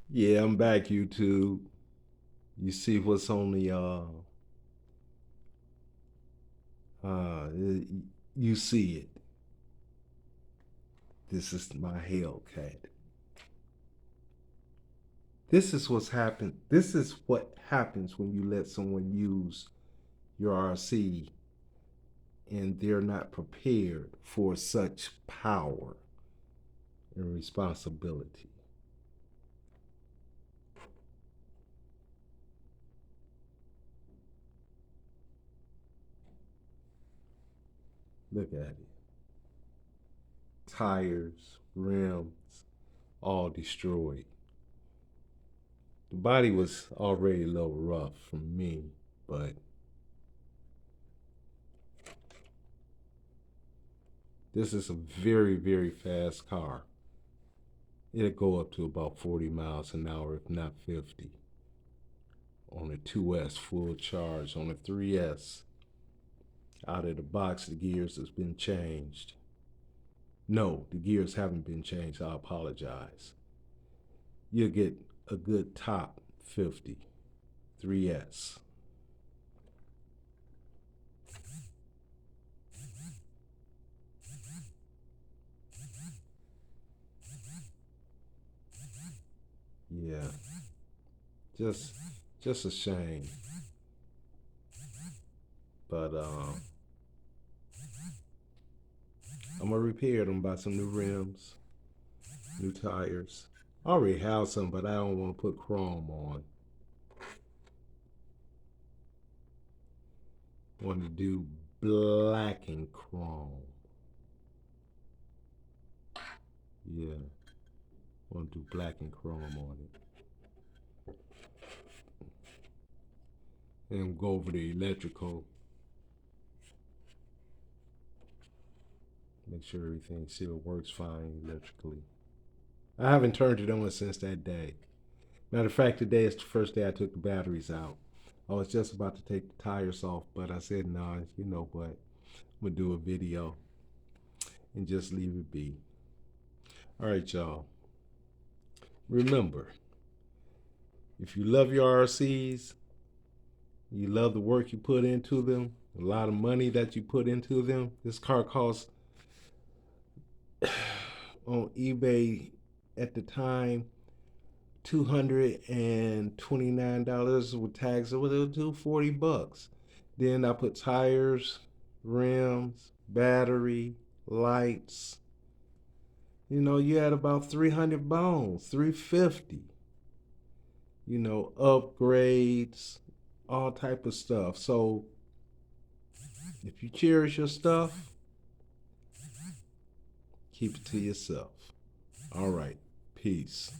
Yeah, I'm back, YouTube. You see what's on the uh you see it. This is my Hellcat. This is what's happened. This is what happens when you let someone use your RC and they're not prepared for such power and responsibility. Look at it. Tires, rims, all destroyed. The body was already a little rough for me, but this is a very, very fast car. It'll go up to about 40 miles an hour, if not 50. On a 2S full charge. On a 3S, out of the box, the gears has been changed. No, the gears haven't been changed. I apologize. You'll get a good top 50 3S. Yeah, just just a shame. But I'm gonna repair them, buy some new rims, new tires. I already have some, but I don't want to put chrome on. I want to do black and chrome. Yeah, I want to do black and chrome on it. And go over the electrical. Make sure everything still works fine electrically. I haven't turned it on since that day. Matter of fact, today is the first day I took the batteries out. I was just about to take the tires off, but I said, nah, you know what? I'm going to do a video and just leave it be. All right, y'all. Remember, if you love your RCs, you love the work you put into them, a lot of money that you put into them. This car costs on eBay at the time $229 with tax. It would do $40. Then I put tires, rims, battery, lights. You know, you had about 300 bones, 350. You know, upgrades, all type of stuff. So if you cherish your stuff, keep it to yourself. All right. Peace.